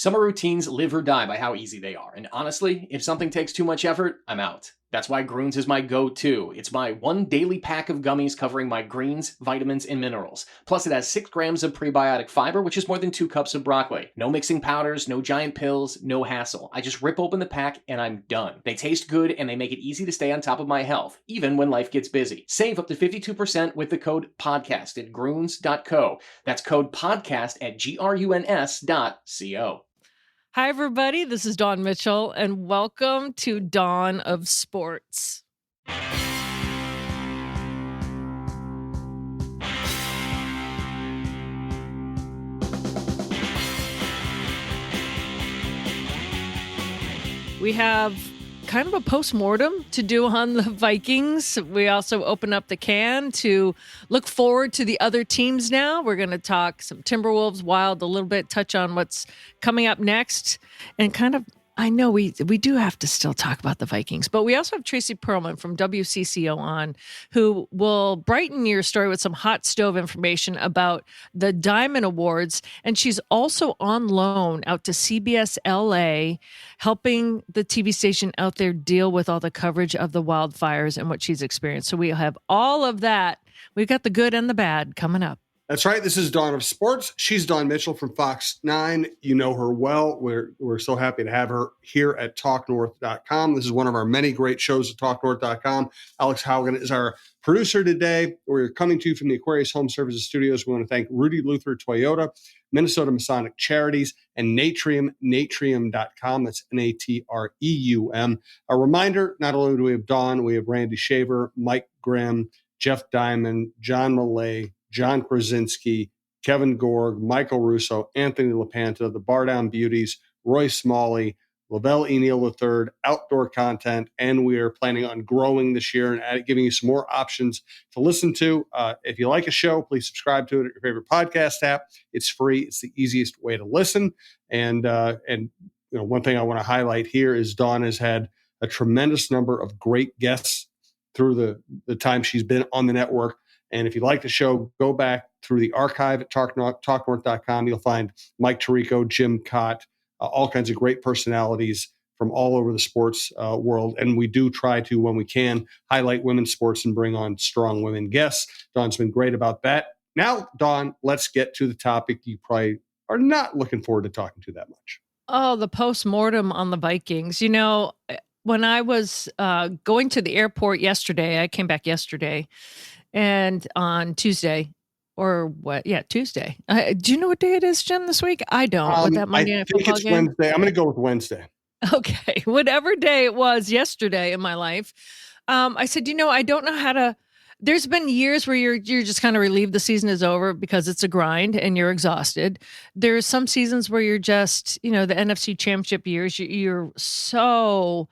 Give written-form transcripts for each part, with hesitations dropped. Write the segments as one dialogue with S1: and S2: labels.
S1: Summer routines live or die by how easy they are. And honestly, if something takes too much effort, I'm out. That's why Groons is my go-to. It's my one daily pack of gummies covering my greens, vitamins, and minerals. Plus, it has 6 grams of prebiotic fiber, which is more than 2 cups of broccoli. No mixing powders, no giant pills, no hassle. I just rip open the pack and I'm done. They taste good and they make it easy to stay on top of my health, even when life gets busy. Save up to 52% with the code PODCAST at Groons.co. That's code PODCAST at GRUNS.co.
S2: Hi, everybody. This is Dawn Mitchell, and welcome to Dawn of Sports. We have kind of a post-mortem to do on the Vikings. We also open up the can to look forward to the other teams now. We're going to talk some Timberwolves, Wild, a little bit, touch on what's coming up next, and kind of, I know we do have to still talk about the Vikings, but we also have Tracy Perlman from WCCO on, who will brighten your story with some hot stove information about the Diamond Awards. And she's also on loan out to CBS LA, helping the TV station out there deal with all the coverage of the wildfires and what she's experienced. So we'll have all of that. We've got the good and the bad coming up.
S3: That's right. This is Dawn of Sports. She's Dawn Mitchell from Fox 9. You know her well. We're so happy to have her here at TalkNorth.com. This is one of our many great shows at TalkNorth.com. Alex Haugen is our producer today. We're coming to you from the Aquarius Home Services Studios. We want to thank Rudy Luther Toyota, Minnesota Masonic Charities, and Natrium, Natrium.com. That's Natreum. A reminder, not only do we have Dawn, we have Randy Shaver, Mike Grimm, Jeff Diamond, John Millay, John Krasinski, Kevin Gorg, Michael Russo, Anthony LaPanta, the Bar Down Beauties, Roy Smalley, Lavelle E. Neal III, outdoor content, and we are planning on growing this year and giving you some more options to listen to. If you like a show, please subscribe to it at your favorite podcast app. It's free. It's the easiest way to listen. And one thing I want to highlight here is Dawn has had a tremendous number of great guests through the time she's been on the network. And if you like the show, go back through the archive at TalkNorth.com. You'll find Mike Tirico, Jim Cott, all kinds of great personalities from all over the sports world. And we do try to, when we can, highlight women's sports and bring on strong women guests. Dawn's been great about that. Now, Dawn, let's get to the topic you probably are not looking forward to talking to that much.
S2: Oh, the post-mortem on the Vikings. You know, when I was going to the airport yesterday, I came back yesterday, and on Tuesday, or what? Yeah, Tuesday. Do you know what day it is, Jim, this week? I don't. With that Monday Night Football game?
S3: Wednesday. I'm going to go with Wednesday.
S2: Okay. Whatever day it was yesterday in my life, I said, I don't know how to. There's been years where you're just kind of relieved the season is over because it's a grind and you're exhausted. There's some seasons where you're just, the NFC Championship years, you're so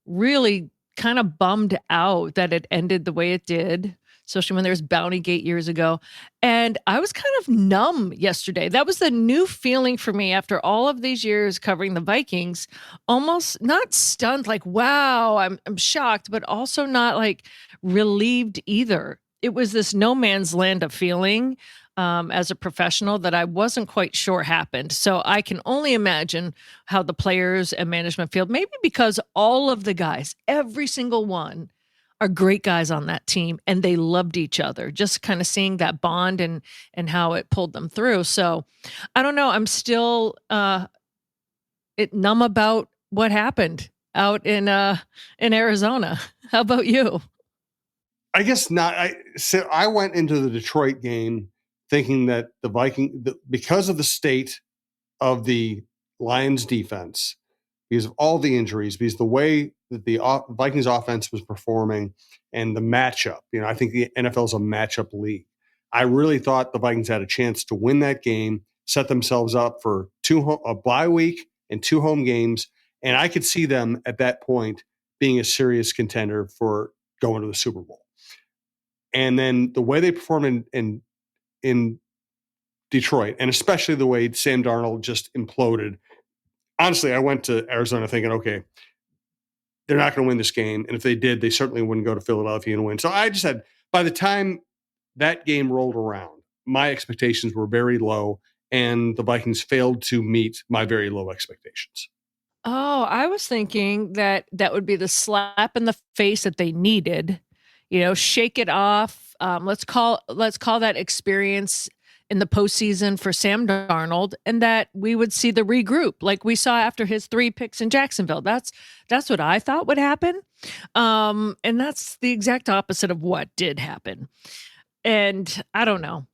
S2: really kind of bummed out that it ended the way it did, especially when there was Bounty Gate years ago. And I was kind of numb yesterday. That was the new feeling for me after all of these years covering the Vikings. Almost not stunned, like, wow, I'm shocked, but also not like relieved either. It was this no man's land of feeling as a professional that I wasn't quite sure happened. So I can only imagine how the players and management feel, maybe because all of the guys, every single one, are great guys on that team and they loved each other, just kind of seeing that bond and how it pulled them through. So I don't know. I'm still numb about what happened out in Arizona. How about you?
S3: I guess not. I went into the Detroit game thinking that the Viking, because of the state of the Lions defense, because of all the injuries, because the way that the Vikings offense was performing and the matchup, I think the NFL is a matchup league. I really thought the Vikings had a chance to win that game, set themselves up for a bye week and 2 home games. And I could see them at that point being a serious contender for going to the Super Bowl. And then the way they performed in Detroit, and especially the way Sam Darnold just imploded. Honestly, I went to Arizona thinking, okay, they're not going to win this game. And if they did, they certainly wouldn't go to Philadelphia and win. So I just had, by the time that game rolled around, my expectations were very low. and the Vikings failed to meet my very low expectations.
S2: Oh, I was thinking that that would be the slap in the face that they needed. Shake it off. Let's call that experience in the postseason for Sam Darnold, and that we would see the regroup like we saw after his 3 picks in Jacksonville. That's what I thought would happen, and that's the exact opposite of what did happen. And I don't know.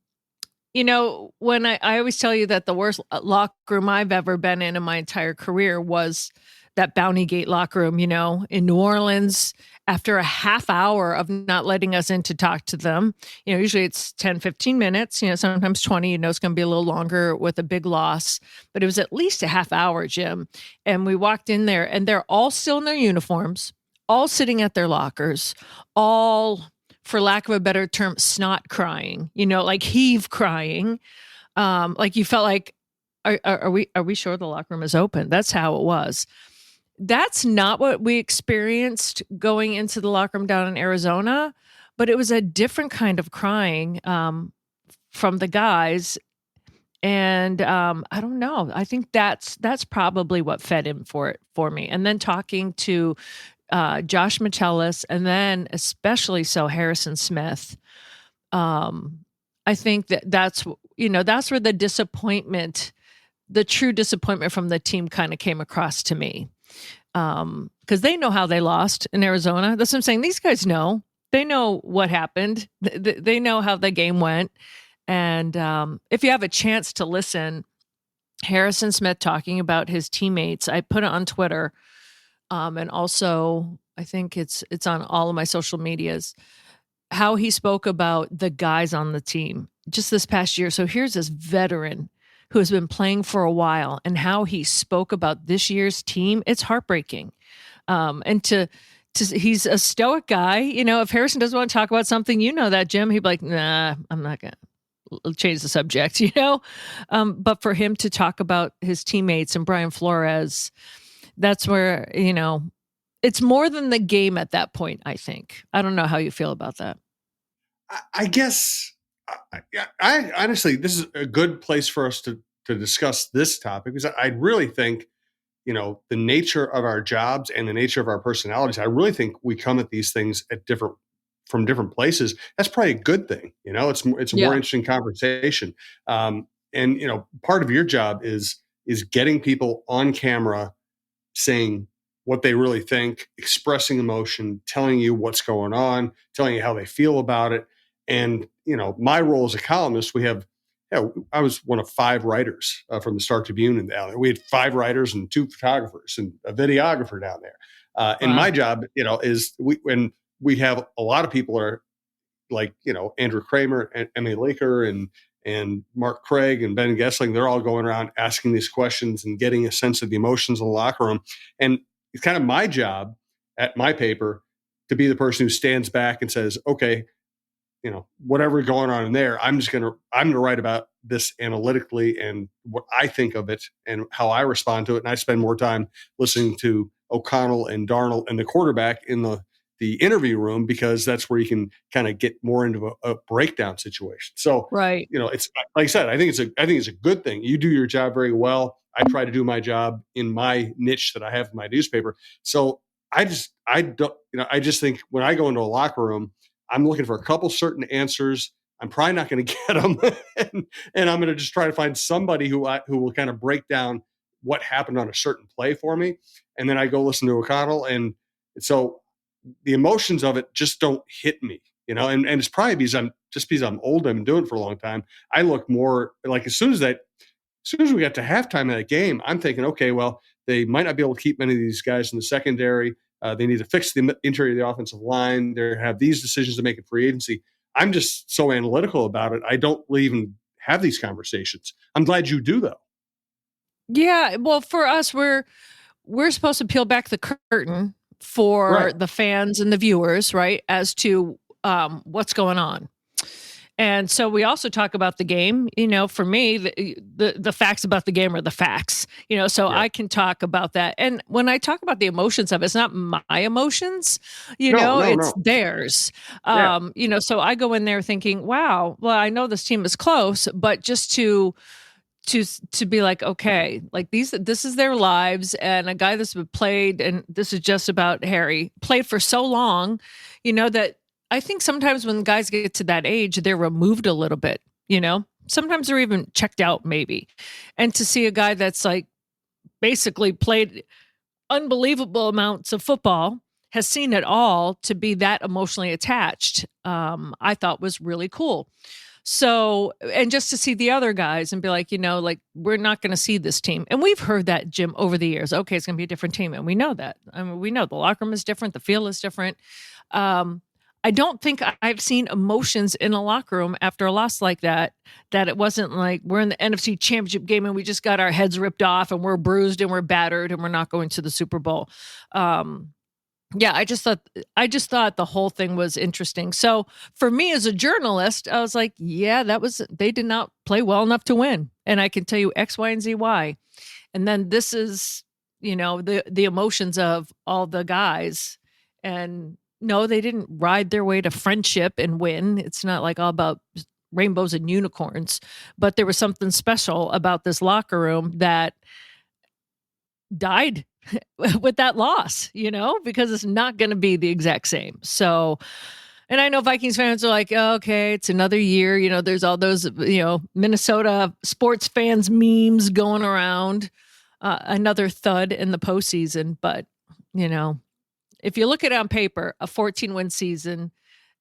S2: When I always tell you that the worst locker room I've ever been in my entire career was that Bounty Gate locker room, in New Orleans, after a half hour of not letting us in to talk to them. Usually it's 10, 15 minutes, sometimes 20, it's going to be a little longer with a big loss, but it was at least a half hour, Jim. And we walked in there and they're all still in their uniforms, all sitting at their lockers, all, for lack of a better term, snot crying, like heave crying. Like you felt like, are we sure the locker room is open? That's how it was. That's not what we experienced going into the locker room down in Arizona, but it was a different kind of crying from the guys. And I don't know. I think that's probably what fed him for me. And then talking to Josh Metellus, and then especially so Harrison Smith. I think that's where the disappointment, the true disappointment from the team kind of came across to me. Because they know how they lost in Arizona. That's what I'm saying. These guys know. They know what happened. They know how the game went. And if you have a chance to listen, Harrison Smith talking about his teammates, I put it on Twitter. And also, I think it's on all of my social medias, how he spoke about the guys on the team just this past year. So here's this veteran who has been playing for a while, and how he spoke about this year's team. It's heartbreaking. And he's a stoic guy. If Harrison doesn't want to talk about something, that, Jim, he'd be like, nah, I'm not going to change the subject, but for him to talk about his teammates and Brian Flores, that's where, it's more than the game at that point, I think. I don't know how you feel about that.
S3: I guess, I honestly, this is a good place for us to discuss this topic, because I really think, the nature of our jobs and the nature of our personalities, I really think we come at these things from different places. That's probably a good thing. It's a more interesting conversation. And, part of your job is getting people on camera saying what they really think, expressing emotion, telling you what's going on, telling you how they feel about it. And, my role as a columnist, I was one of 5 writers from the Star Tribune in down there. We had 5 writers and 2 photographers and a videographer down there. And my job, is when we have a lot of people are like, Andrew Kramer and Emmy Laker and Mark Craig and Ben Gessling, they're all going around asking these questions and getting a sense of the emotions in the locker room. And it's kind of my job at my paper to be the person who stands back and says, okay, whatever going on in there, I'm going to write about this analytically and what I think of it and how I respond to it. And I spend more time listening to O'Connell and Darnold and the quarterback in the interview room, because that's where you can kind of get more into a breakdown situation. So,
S2: right.
S3: It's like I said, I think it's a good thing. You do your job very well. I try to do my job in my niche that I have in my newspaper. So I just think when I go into a locker room, I'm looking for a couple certain answers. I'm probably not going to get them. and I'm going to just try to find somebody who will kind of break down what happened on a certain play for me. And then I go listen to O'Connell. And so the emotions of it just don't hit me, and it's probably because I'm old. I've been doing it for a long time. I look more like as soon as we got to halftime of that game, I'm thinking, okay, well, they might not be able to keep many of these guys in the secondary. They need to fix the interior of the offensive line. They have these decisions to make in free agency. I'm just so analytical about it. I don't really even have these conversations. I'm glad you do, though.
S2: Yeah. Well, for us, we're supposed to peel back the curtain for the fans and the viewers, right, as to what's going on. And so we also talk about the game. For me, the facts about the game are the facts. So I can talk about that. And when I talk about the emotions of it, it's not my emotions. It's theirs. So I go in there thinking, wow, well, I know this team is close, but just to to be like, okay, like this is their lives, and a guy that's played, and this is just about Harry, played for so long, that I think sometimes when guys get to that age, they're removed a little bit, sometimes they're even checked out maybe. And to see a guy that's like basically played unbelievable amounts of football, has seen it all, to be that emotionally attached, I thought was really cool. So, and just to see the other guys and be like, like, we're not going to see this team. And we've heard that, Jim, over the years. Okay, it's going to be a different team. And we know that. I mean, we know the locker room is different. The field is different. I don't think I've seen emotions in a locker room after a loss like that it wasn't like we're in the NFC Championship game and we just got our heads ripped off and we're bruised and we're battered and we're not going to the Super Bowl. Yeah, I just thought the whole thing was interesting. So for me as a journalist, I was like, yeah, they did not play well enough to win. And I can tell you X, Y, and Z, why. And then this is, the emotions of all the guys. And no, they didn't ride their way to friendship and win. It's not like all about rainbows and unicorns, but there was something special about this locker room that died with that loss, because it's not going to be the exact same. So, and I know Vikings fans are like, oh, okay, it's another year. There's all those, Minnesota sports fans memes going around, another thud in the postseason. But, if you look at it on paper, a 14-win season,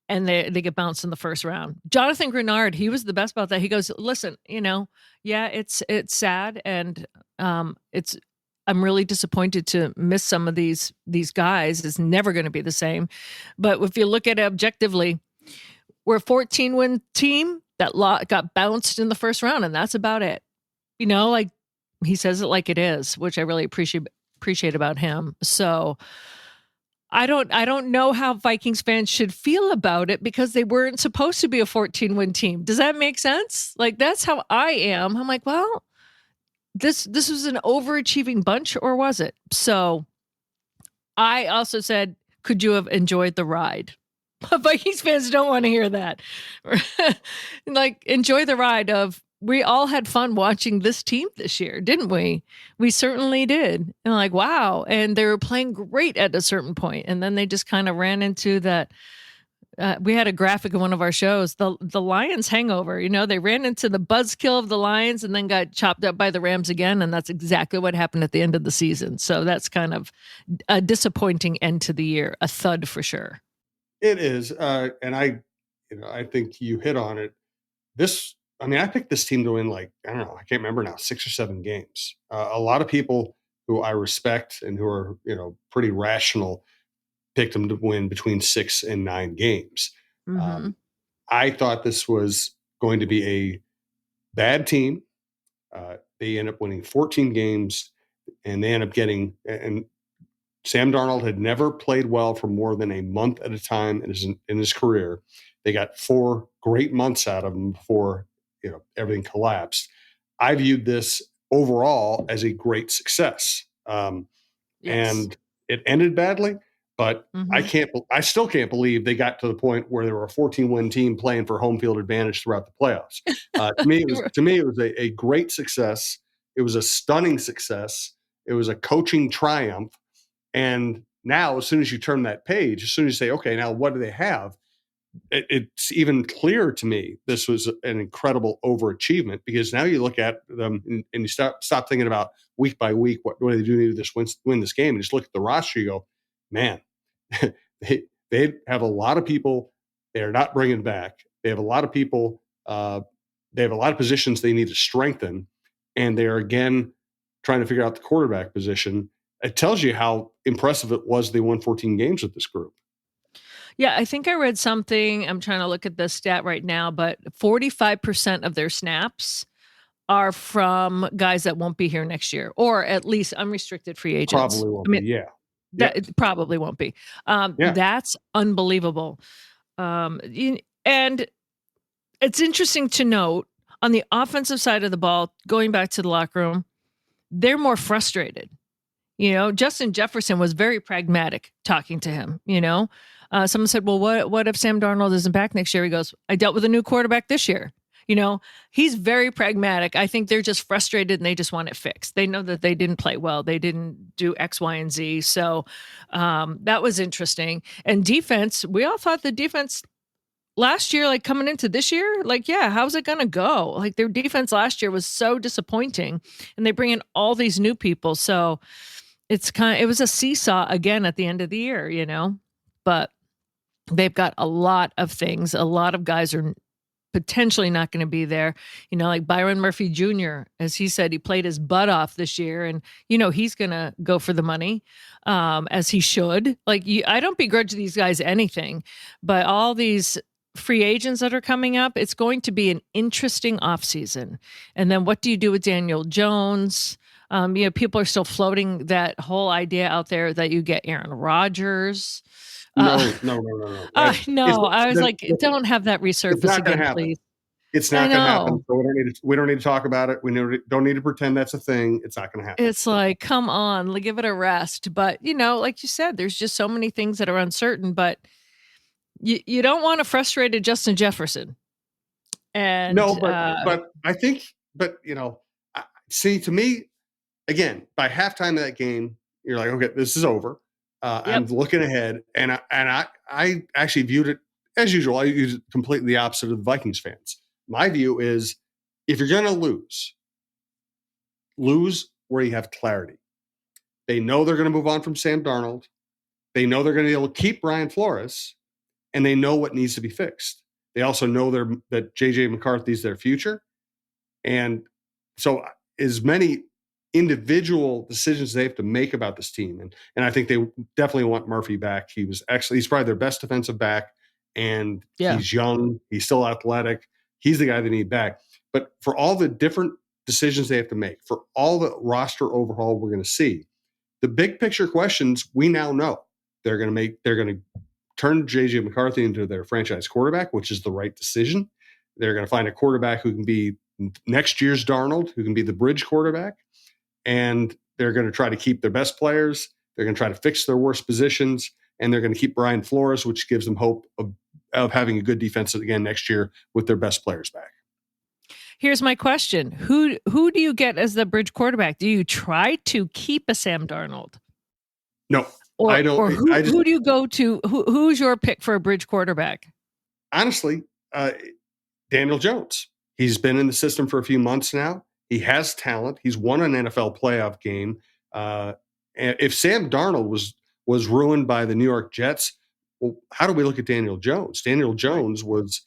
S2: and they get bounced in the first round. Jonathan Grenard, he was the best about that. He goes, listen, yeah, it's sad, and I'm really disappointed to miss some of these guys. It's never going to be the same. But if you look at it objectively, we're a 14-win team that got bounced in the first round, and that's about it. Like he says it like it is, which I really appreciate about him. So I don't know how Vikings fans should feel about it, because they weren't supposed to be a 14-win team. Does that make sense? Like, that's how I am. I'm like, well, this was an overachieving bunch, or was it? So I also said, could you have enjoyed the ride? Vikings fans don't want to hear that. Like, enjoy the ride of, we all had fun watching this team this year, didn't we? We certainly did. And like, wow. And they were playing great at a certain point. And then they just kind of ran into that. We had a graphic in one of our shows, the Lions hangover. They ran into the buzzkill of the Lions and then got chopped up by the Rams again. And that's exactly what happened at the end of the season. So that's kind of a disappointing end to the year, a thud for sure.
S3: It is. And I think you hit on it. I picked this team to win, I can't remember now, 6 or 7 games. A lot of people who I respect and who are, pretty rational picked them to win between 6 and 9 games.
S2: Mm-hmm.
S3: I thought this was going to be a bad team. They end up winning 14 games, and they end up getting, and Sam Darnold had never played well for more than a month at a time in his career. They got 4 great months out of him before everything collapsed. I viewed this overall as a great success. Yes. And it ended badly, but I still can't believe they got to the point where they were a 14-win team playing for home field advantage throughout the playoffs. To me, it was a great success. It was a stunning success. It was a coaching triumph. And now, as soon as you turn that page, as soon as you say, okay, now what do they have? It's even clearer to me this was an incredible overachievement, because now you look at them and you stop thinking about week by week, what do they do to win this game, and just look at the roster. You go, man, they have a lot of people they are not bringing back. They have a lot of people. They have a lot of positions they need to strengthen, and they are again trying to figure out the quarterback position. It tells you how impressive it was they won 14 games with this group.
S2: Yeah, I think I read something. I'm trying to look at the stat right now, but 45% of their snaps are from guys that won't be here next year, or at least unrestricted free agents.
S3: Probably won't be, yeah.
S2: It probably won't be. That's unbelievable. And it's interesting to note, on the offensive side of the ball, going back to the locker room, they're more frustrated. Justin Jefferson was very pragmatic talking to him. Someone said, well, what if Sam Darnold isn't back next year? He goes, I dealt with a new quarterback this year. He's very pragmatic. I think they're just frustrated and they just want it fixed. They know that they didn't play well. They didn't do X, Y, and Z. So that was interesting. And defense, we all thought the defense last year, like coming into this year, like, yeah, how's it going to go? Like their defense last year was so disappointing and they bring in all these new people. So it was a seesaw again at the end of the year, but they've got a lot of things. A lot of guys are potentially not going to be there, like Byron Murphy Jr., as he said, he played his butt off this year and, he's going to go for the money as he should. Like, I don't begrudge these guys anything, but all these free agents that are coming up, it's going to be an interesting offseason. And then what do you do with Daniel Jones? People are still floating that whole idea out there that you get Aaron Rodgers.
S3: No.
S2: No, I was like, don't have that resurface again, please.
S3: It's not going to happen. So we don't need to talk about it. We don't need to pretend that's a thing. It's not going to happen.
S2: It's like, come on, give it a rest. But, like you said, there's just so many things that are uncertain, but you don't want a frustrated Justin Jefferson. And
S3: no, but I think, see, to me, again, by halftime of that game, you're like, okay, this is over. I'm looking ahead, and I actually viewed it as usual. I use it completely the opposite of the Vikings fans. My view is, if you're going to lose where you have clarity. They know they're going to move on from Sam Darnold. They know they're going to be able to keep Brian Flores, and they know what needs to be fixed. They also know that J.J. McCarthy's their future, and so as many individual decisions they have to make about this team. And I think they definitely want Murphy back. He's probably their best defensive back, and he's young. He's still athletic. He's the guy they need back. But for all the different decisions they have to make, for all the roster overhaul we're going to see, the big picture questions we now know. They're going to turn J.J. McCarthy into their franchise quarterback, which is the right decision. They're going to find a quarterback who can be next year's Darnold, who can be the bridge quarterback. And they're going to try to keep their best players. They're going to try to fix their worst positions, and they're going to keep Brian Flores, which gives them hope of having a good defense again next year with their best players back.
S2: Here's my question: Who do you get as the bridge quarterback? Do you try to keep a Sam Darnold?
S3: No, I don't.
S2: Or who do you go to? Who's your pick for a bridge quarterback?
S3: Honestly, Daniel Jones. He's been in the system for a few months now. He has talent. He's won an NFL playoff game. And if Sam Darnold was ruined by the New York Jets, well, how do we look at Daniel Jones? Daniel Jones was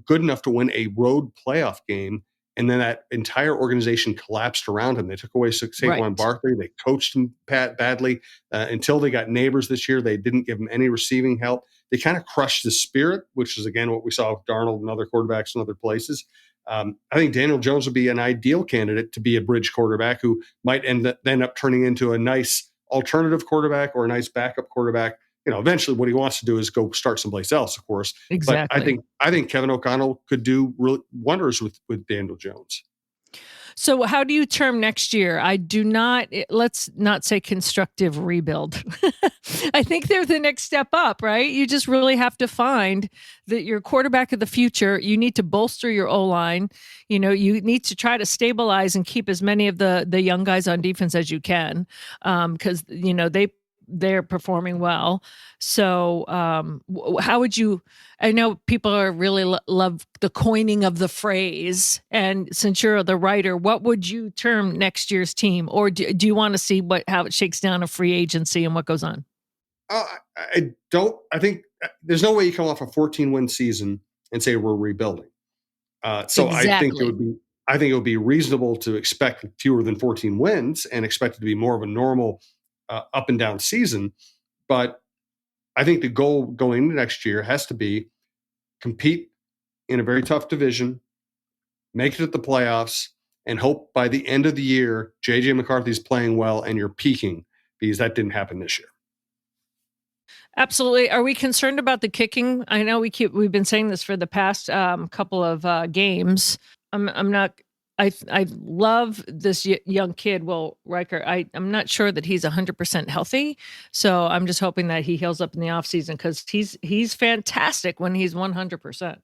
S3: good enough to win a road playoff game, and then that entire organization collapsed around him. They took away Saquon Barkley. They coached him badly until they got Neighbors this year. They didn't give him any receiving help. They kind of crushed his spirit, which is, again, what we saw with Darnold and other quarterbacks in other places. I think Daniel Jones would be an ideal candidate to be a bridge quarterback who might end up turning into a nice alternative quarterback or a nice backup quarterback. Eventually what he wants to do is go start someplace else, of course.
S2: Exactly.
S3: But I think Kevin O'Connell could do real wonders with Daniel Jones.
S2: So how do you term next year? Let's not say constructive rebuild. I think they're the next step up, right? You just really have to find that your quarterback of the future. You need to bolster your O-line. You need to try to stabilize and keep as many of the young guys on defense as you can, because they're performing well. So how would you, I know people are really love the coining of the phrase. And since you're the writer, what would you term next year's team? Or do you want to see how it shakes down a free agency and what goes on?
S3: I think there's no way you come off a 14-win season and say we're rebuilding. So exactly. I think it would be reasonable to expect fewer than 14 wins and expect it to be more of a normal up and down season. But I think the goal going into next year has to be compete in a very tough division, make it at the playoffs, and hope by the end of the year, J.J. McCarthy's playing well and you're peaking, because that didn't happen this year.
S2: Absolutely. Are we concerned about the kicking? I know we've been saying this for the past couple of games. I love this young kid, Will Riker. I'm not sure that he's 100% healthy. So I'm just hoping that he heals up in the offseason, because he's fantastic when he's 100%.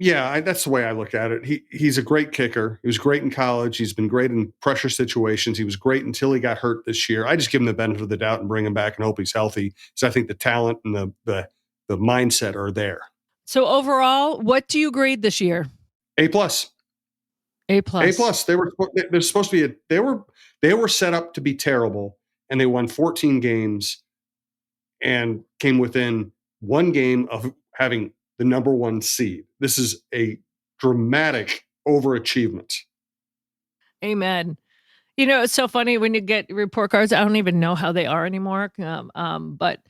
S3: Yeah, that's the way I look at it. He's a great kicker. He was great in college. He's been great in pressure situations. He was great until he got hurt this year. I just give him the benefit of the doubt and bring him back and hope he's healthy. So I think the talent and the mindset are there.
S2: So overall, what do you grade this year?
S3: A plus.
S2: A plus.
S3: A plus. They're supposed to be they were set up to be terrible, and they won 14 games and came within one game of having the number one seed. This is a dramatic overachievement.
S2: Amen. You know, it's so funny when you get report cards. I don't even know how they are anymore. But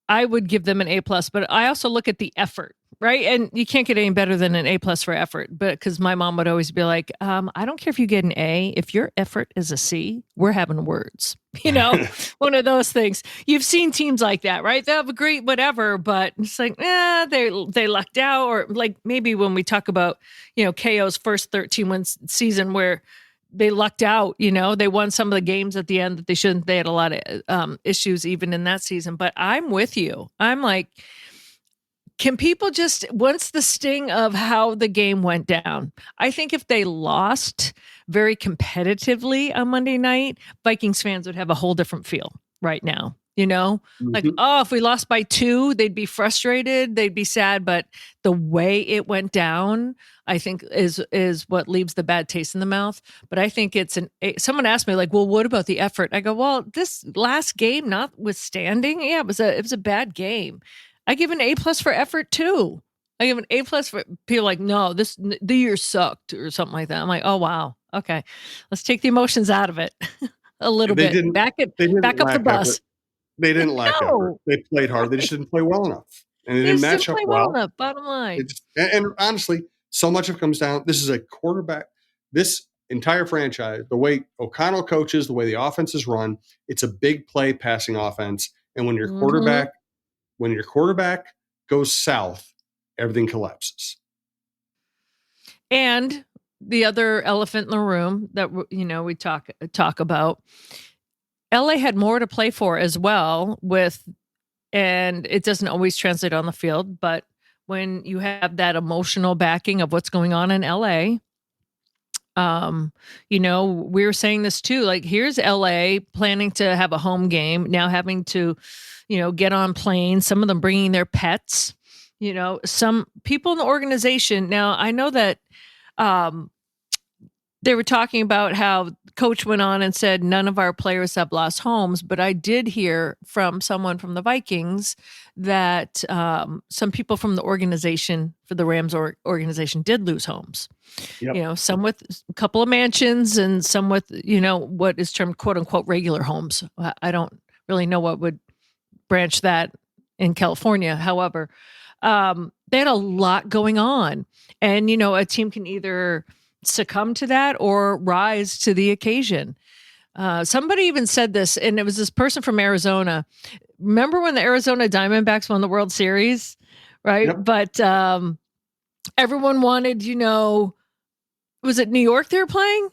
S2: I would give them an A plus. But I also look at the effort, right? And you can't get any better than an A plus for effort. But because my mom would always be like, I don't care if you get an A. If your effort is a C, we're having words. You know, one of those things. You've seen teams like that, right? They have a great whatever, but it's like, they lucked out. Or like maybe when we talk about, KO's first 13 wins season where they lucked out, they won some of the games at the end that they shouldn't. They had a lot of issues even in that season. But I'm with you. I'm like, can people just, once the sting of how the game went down, I think if they lost very competitively on Monday night, Vikings fans would have a whole different feel right now. Like, if we lost by 2, they'd be frustrated. They'd be sad. But the way it went down, I think is what leaves the bad taste in the mouth. But I think someone asked me like, well, what about the effort? I go, well, this last game, notwithstanding, it was a bad game. I give an A plus for effort too. I give an A plus for people like, no, the year sucked or something like that. I'm like, oh wow, okay, let's take the emotions out of it a little bit. Back up the bus.
S3: Effort. They didn't lack effort. They played hard. They just didn't play well enough, and they didn't match up well
S2: enough. Bottom line.
S3: And honestly, so much of it comes down. This is a quarterback. This entire franchise, the way O'Connell coaches, the way the offense is run, it's a big play passing offense. And when your quarterback goes south, everything collapses.
S2: And the other elephant in the room that we talk about, LA had more to play for as well and it doesn't always translate on the field, but when you have that emotional backing of what's going on in LA, we were saying this too, like here's LA planning to have a home game, now having to, get on planes, some of them bringing their pets, some people in the organization. Now I know that, they were talking about how coach went on and said none of our players have lost homes, but I did hear from someone from the Vikings that some people from the organization, for the Rams organization, did lose homes. Yep. Some with a couple of mansions and some with, what is termed quote unquote regular homes. I don't really know what would branch that in California. However, they had a lot going on, and, a team can either succumb to that or rise to the occasion. Somebody even said this, and it was this person from Arizona. Remember when the Arizona Diamondbacks won the World Series, right? Yep. But everyone wanted, was it New York they were playing?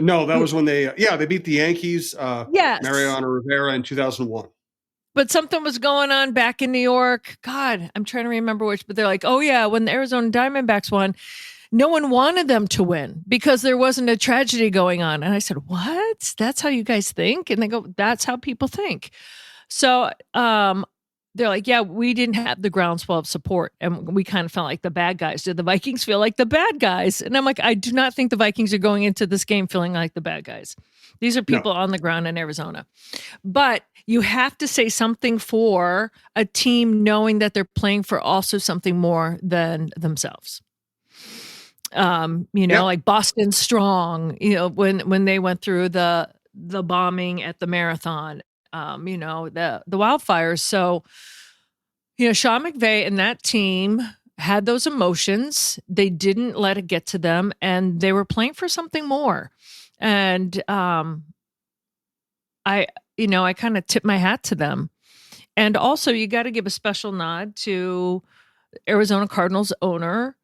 S3: No, that was when they beat the Yankees,
S2: yes.
S3: Mariano Rivera in 2001.
S2: But something was going on back in New York. God, I'm trying to remember which, but they're like, oh yeah, when the Arizona Diamondbacks won, no one wanted them to win because there wasn't a tragedy going on. And I said, what? That's how you guys think? And they go, that's how people think. So they're like, yeah, we didn't have the groundswell of support. And we kind of felt like the bad guys. Did the Vikings feel like the bad guys? And I'm like, I do not think the Vikings are going into this game feeling like the bad guys. These are people on the ground in Arizona. But you have to say something for a team knowing that they're playing for also something more than themselves. Like Boston Strong, when they went through the bombing at the marathon, the wildfires. So, Sean McVay and that team had those emotions. They didn't let it get to them, and they were playing for something more. And I kind of tip my hat to them. And also, you got to give a special nod to Arizona Cardinals owner,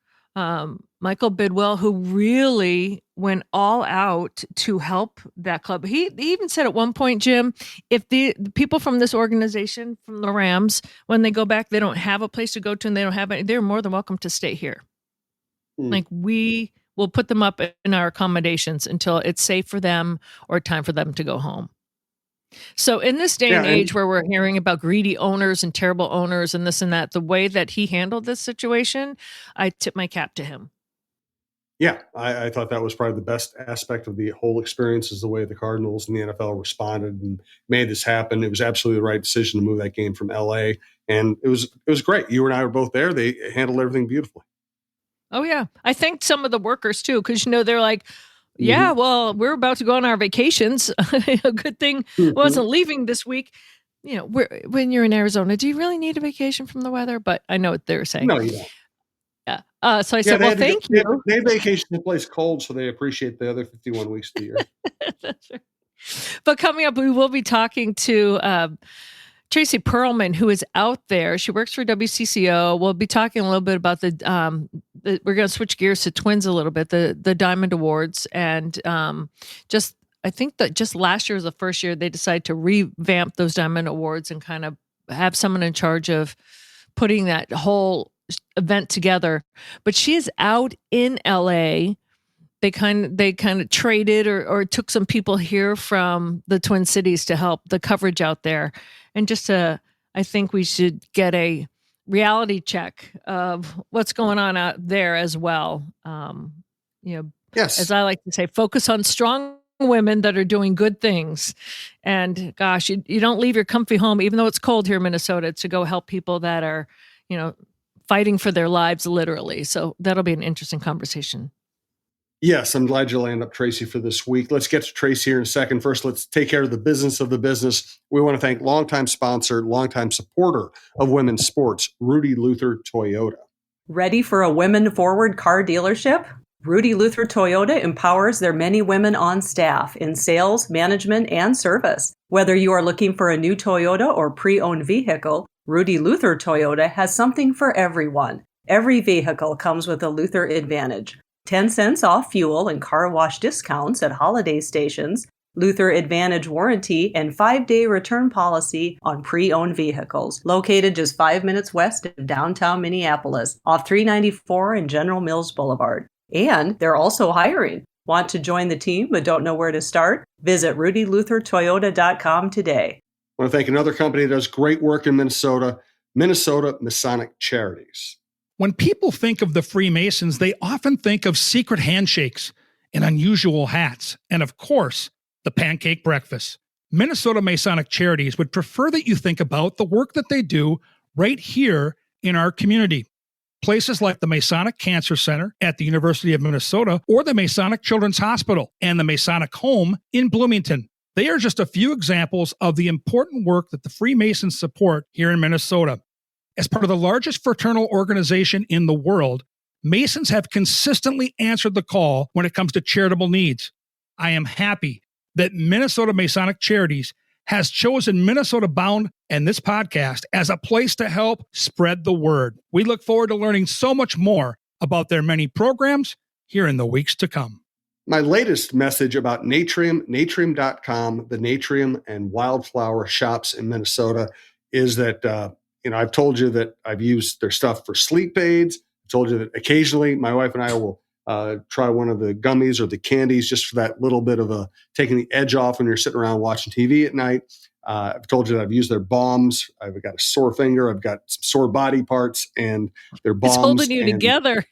S2: Michael Bidwell, who really went all out to help that club. He even said at one point, Jim, if the people from this organization, from the Rams, when they go back, they don't have a place to go to and they don't have it, they're more than welcome to stay here. Like, we will put them up in our accommodations until it's safe for them or time for them to go home. So in this day and age where we're hearing about greedy owners and terrible owners and this and that, the way that he handled this situation, I tip my cap to him.
S3: Yeah, I thought that was probably the best aspect of the whole experience is the way the Cardinals and the NFL responded and made this happen. It was absolutely the right decision to move that game from LA. And it was great. You and I were both there. They handled everything beautifully.
S2: Oh, yeah. I thanked some of the workers, too, because, they're like, yeah, well, we're about to go on our vacations. A good thing I wasn't leaving this week. When you're in Arizona, do you really need a vacation from the weather? But I know what they're saying.
S3: No, you don't.
S2: Yeah. So I said, well, thank you.
S3: They vacation in a place cold, so they appreciate the other 51 weeks of the year.
S2: That's right. But coming up, we will be talking to Tracy Perlman, who is out there. She works for WCCO. We'll be talking a little bit about we're going to switch gears to Twins a little bit, the Diamond Awards. And I think that just last year was the first year they decided to revamp those Diamond Awards and kind of have someone in charge of putting that whole event together. But she is out in LA. They kind of traded or took some people here from the Twin Cities to help the coverage out there. And I think we should get a reality check of what's going on out there as well.
S3: Yes.
S2: As I like to say, focus on strong women that are doing good things. And gosh, you don't leave your comfy home, even though it's cold here in Minnesota, to go help people that are, fighting for their lives, literally. So that'll be an interesting conversation.
S3: Yes, I'm glad you lined up Tracy for this week. Let's get to Tracy here in a second. First, let's take care of the business of the business. We want to thank longtime sponsor, longtime supporter of women's sports, Rudy Luther Toyota.
S4: Ready for a women-forward car dealership? Rudy Luther Toyota empowers their many women on staff in sales, management, and service. Whether you are looking for a new Toyota or pre-owned vehicle, Rudy Luther Toyota has something for everyone. Every vehicle comes with a Luther Advantage. 10 cents off fuel and car wash discounts at holiday stations, Luther Advantage warranty, and 5-day return policy on pre-owned vehicles. Located just 5 minutes west of downtown Minneapolis, off 394 and General Mills Boulevard. And they're also hiring. Want to join the team but don't know where to start? Visit rudyluthertoyota.com today.
S3: I want to thank another company that does great work in Minnesota, Minnesota Masonic Charities.
S5: When people think of the Freemasons, they often think of secret handshakes and unusual hats, and of course, the pancake breakfast. Minnesota Masonic Charities would prefer that you think about the work that they do right here in our community. Places like the Masonic Cancer Center at the University of Minnesota or the Masonic Children's Hospital and the Masonic Home in Bloomington. They are just a few examples of the important work that the Freemasons support here in Minnesota. As part of the largest fraternal organization in the world, Masons have consistently answered the call when it comes to charitable needs. I am happy that Minnesota Masonic Charities has chosen Minnesota Bound and this podcast as a place to help spread the word. We look forward to learning so much more about their many programs here in the weeks to come.
S3: My latest message about Natrium, Natrium.com, the Natrium and Wildflower shops in Minnesota is that, I've told you that I've used their stuff for sleep aids. I told you that occasionally my wife and I will try one of the gummies or the candies just for that little bit of taking the edge off when you're sitting around watching TV at night. I've told you that I've used their balms. I've got a sore finger. I've got some sore body parts, and their balms.
S2: It's holding you together.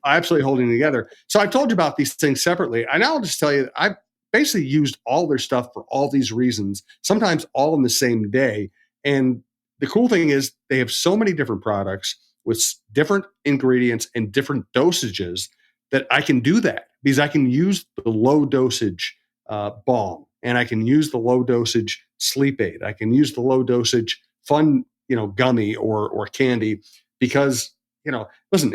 S3: Absolutely holding together. So I've told you about these things separately. I now will just tell you that I've basically used all their stuff for all these reasons, sometimes all in the same day. And the cool thing is they have so many different products with different ingredients and different dosages that I can do that because I can use the low dosage balm and I can use the low dosage sleep aid. I can use the low dosage fun, gummy or candy because, listen,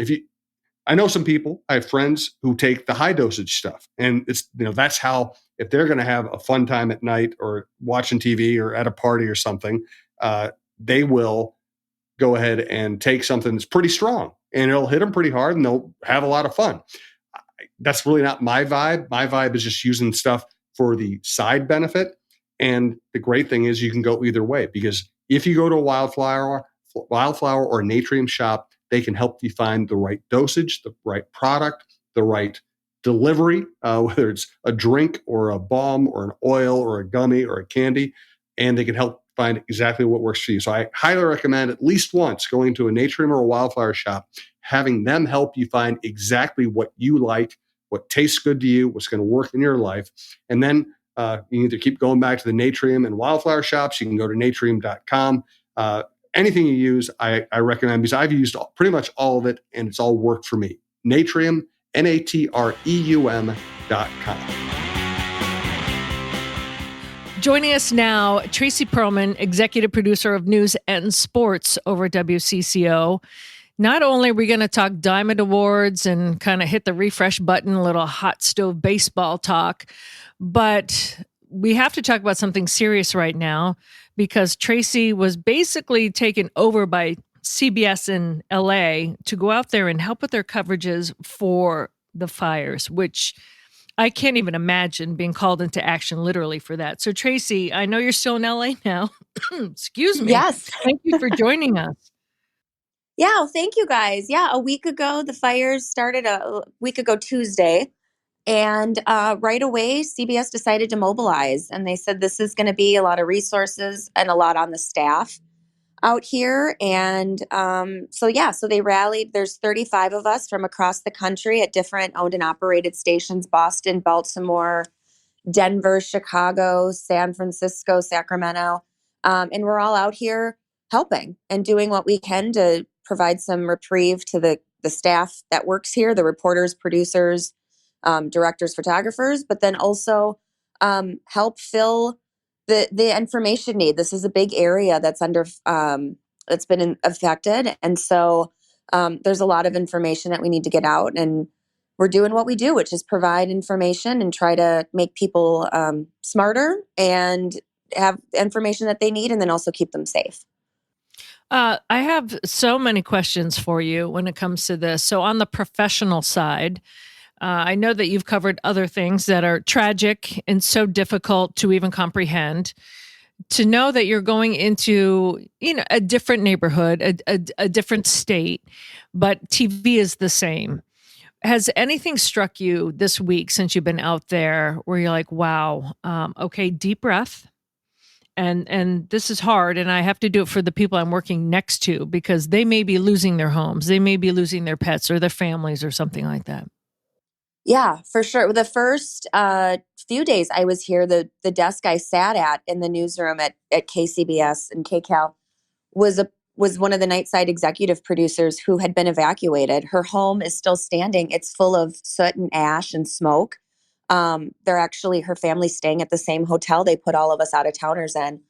S3: I know some people, I have friends who take the high dosage stuff and it's, that's how, if they're going to have a fun time at night or watching TV or at a party or something, they will go ahead and take something that's pretty strong. and it'll hit them pretty hard and they'll have a lot of fun. That's really not my vibe. My vibe is just using stuff for the side benefit. And the great thing is you can go either way, because if you go to a wildflower or Natrium shop, they can help you find the right dosage, the right product, the right delivery, whether it's a drink or a balm or an oil or a gummy or a candy, and they can help find exactly what works for you. So I highly recommend at least once going to a Natrium or a Wildflower shop, having them help you find exactly what you like, what tastes good to you, what's going to work in your life. And then you either keep going back to the Natrium and Wildflower shops. You can go to natrium.com. Anything you use, I recommend, because I've used pretty much all of it and it's all worked for me. Natrium, Natreum.com.
S2: Joining us now, Tracy Perlman, executive producer of news and sports over at WCCO. Not only are we going to talk Diamond Awards and kind of hit the refresh button, a little hot stove baseball talk, but we have to talk about something serious right now, because Tracy was basically taken over by CBS in LA to go out there and help with their coverages for the fires, which I can't even imagine being called into action literally for that. So Tracy, I know you're still in LA now. Excuse me.
S6: Yes.
S2: Thank you for joining us.
S6: Yeah, well, thank you guys. Yeah, a week ago, the fires started a week ago Tuesday. And right away, CBS decided to mobilize. And they said this is going to be a lot of resources and a lot on the staff out here. And so they rallied. There's 35 of us from across the country at different owned and operated stations: Boston, Baltimore, Denver, Chicago, San Francisco, Sacramento. And we're all out here helping and doing what we can to provide some reprieve to the staff that works here, the reporters, producers, directors, photographers, but then also help fill the information need. This is a big area that's that's been affected. And so there's a lot of information that we need to get out, and we're doing what we do, which is provide information and try to make people smarter and have information that they need, and then also keep them safe.
S2: I have so many questions for you when it comes to this. So on the professional side, I know that you've covered other things that are tragic and so difficult to even comprehend. To know that you're going into, a different neighborhood, a different state, but TV is the same. Has anything struck you this week since you've been out there where you're like, wow, okay, deep breath. And this is hard, and I have to do it for the people I'm working next to, because they may be losing their homes. They may be losing their pets or their families or something like that.
S6: Yeah, for sure. The first few days I was here, the desk I sat at in the newsroom at KCBS and KCAL was one of the nightside executive producers who had been evacuated. Her home is still standing. It's full of soot and ash and smoke. Her family's staying at the same hotel they put all of us out of towners in,